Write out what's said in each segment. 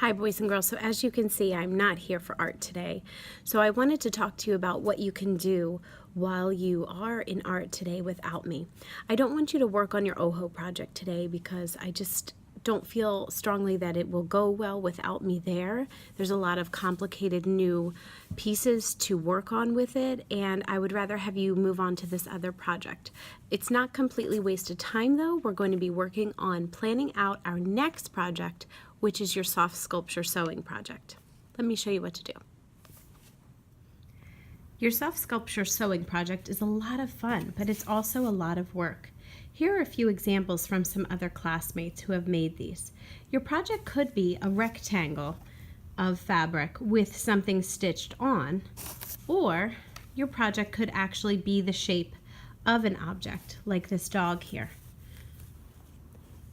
Hi boys and girls, so as you can see I'm not here for art today. So I wanted to talk to you about what you can do while you are in art today without me. I don't want you to work on your OHO project today because I just don't feel strongly that it will go well without me there. There's a lot of complicated new pieces to work on with it, and I would rather have you move on to this other project. It's not completely wasted time though. We're going to be working on planning out our next project, which is your soft sculpture sewing project. Let me show you what to do. Your soft sculpture sewing project is a lot of fun, but it's also a lot of work. Here are a few examples from some other classmates who have made these. Your project could be a rectangle of fabric with something stitched on, or your project could actually be the shape of an object, like this dog here.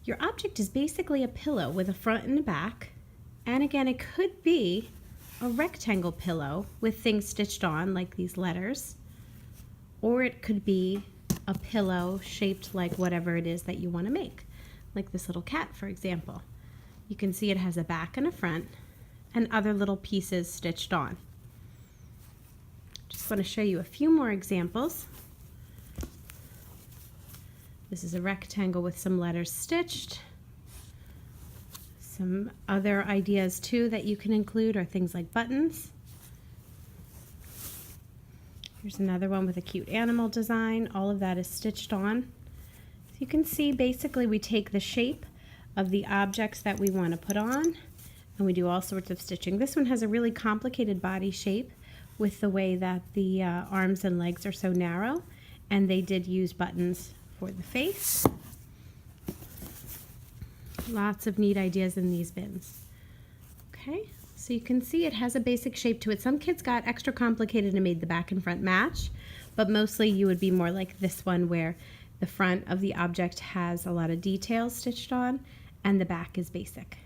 Your object is basically a pillow with a front and a back, and again it could be a rectangle pillow with things stitched on like these letters, or it could be a pillow shaped like whatever it is that you want to make, like this little cat for example. You can see it has a back and a front and other little pieces stitched on. Just want to show you a few more examples. This is a rectangle with some letters stitched. Some other ideas too that you can include are things like buttons. Here's another one with a cute animal design. All of that is stitched on. So you can see basically we take the shape of the objects that we want to put on and we do all sorts of stitching. This one has a really complicated body shape with the way that the arms and legs are so narrow, and they did use buttons for the face. Lots of neat ideas in these bins. Okay, so you can see it has a basic shape to it. Some kids got extra complicated and made the back and front match, but mostly you would be more like this one where the front of the object has a lot of details stitched on and the back is basic.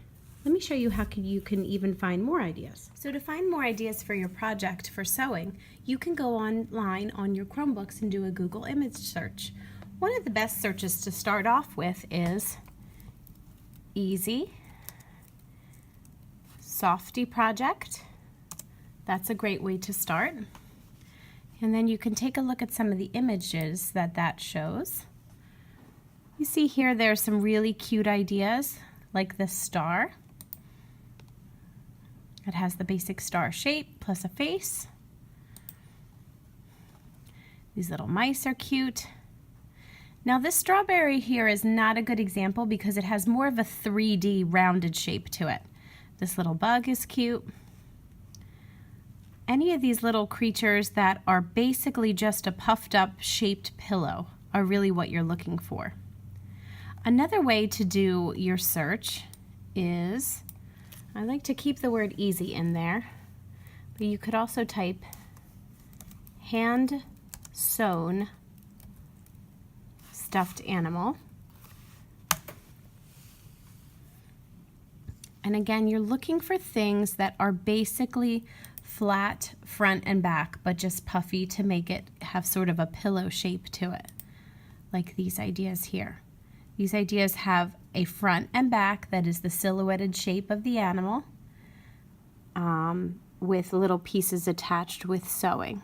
Let me show you how you can even find more ideas. So to find more ideas for your project for sewing, you can go online on your Chromebooks and do a Google image search. One of the best searches to start off with is Easy Softy Project. That's a great way to start. And then you can take a look at some of the images that shows. You see here there's some really cute ideas like this star. It has the basic star shape plus a face. These little mice are cute. Now this strawberry here is not a good example because it has more of a 3D rounded shape to it. This little bug is cute. Any of these little creatures that are basically just a puffed up shaped pillow are really what you're looking for. Another way to do your search is, I like to keep the word easy in there, but you could also type hand sewn stuffed animal. And again, you're looking for things that are basically flat front and back, but just puffy to make it have sort of a pillow shape to it, like these ideas here. These ideas have a front and back that is the silhouetted shape of the animal, with little pieces attached with sewing.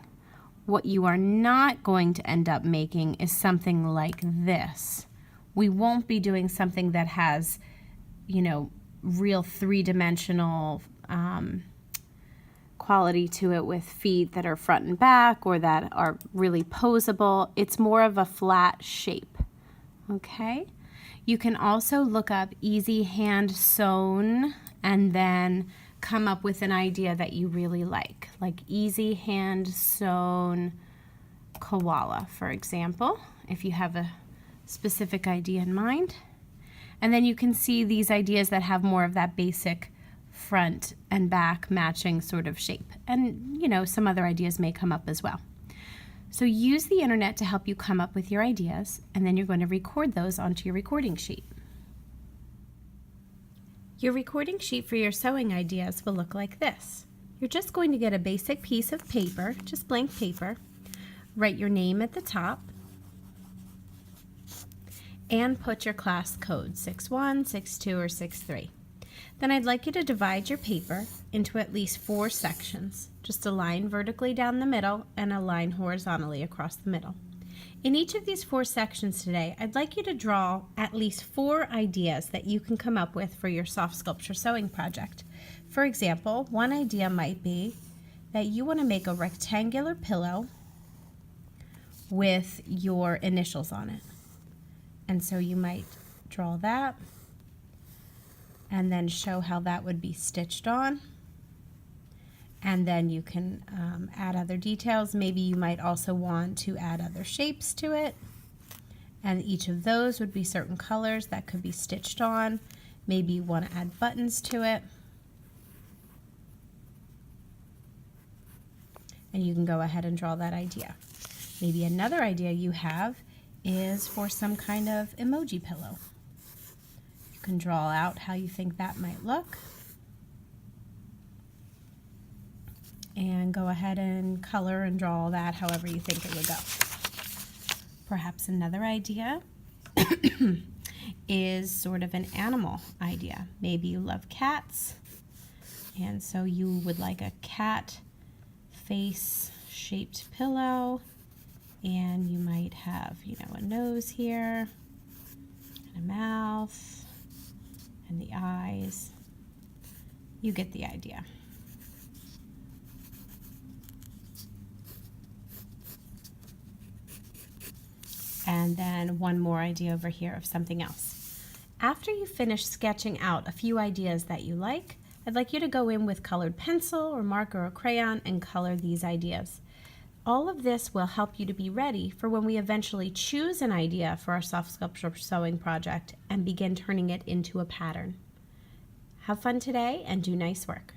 What you are not going to end up making is something like this. We won't be doing something that has, you know, real three-dimensional quality to it with feet that are front and back or that are really posable. It's more of a flat shape, okay? You can also look up easy hand sewn and then come up with an idea that you really like easy hand sewn koala, for example, if you have a specific idea in mind. And then you can see these ideas that have more of that basic front and back matching sort of shape. And, you know, some other ideas may come up as well. So use the internet to help you come up with your ideas, and then you're going to record those onto your recording sheet. Your recording sheet for your sewing ideas will look like this. You're just going to get a basic piece of paper, just blank paper, write your name at the top, and put your class code, 6-1, 6-2, or 6-3. Then I'd like you to divide your paper into at least 4 sections. Just a line vertically down the middle and a line horizontally across the middle. In each of these 4 sections today, I'd like you to draw at least 4 ideas that you can come up with for your soft sculpture sewing project. For example, one idea might be that you want to make a rectangular pillow with your initials on it. And so you might draw that and then show how that would be stitched on. And then you can add other details. Maybe you might also want to add other shapes to it. And each of those would be certain colors that could be stitched on. Maybe you want to add buttons to it. And you can go ahead and draw that idea. Maybe another idea you have is for some kind of emoji pillow. You can draw out how you think that might look. And go ahead and color and draw that however you think it would go. Perhaps another idea is sort of an animal idea. Maybe you love cats, and so you would like a cat face shaped pillow, and you might have, a nose here, and a mouth, and the eyes. You get the idea. And then one more idea over here of something else. After you finish sketching out a few ideas that you like, I'd like you to go in with colored pencil or marker or crayon and color these ideas. All of this will help you to be ready for when we eventually choose an idea for our soft sculpture sewing project and begin turning it into a pattern. Have fun today and do nice work.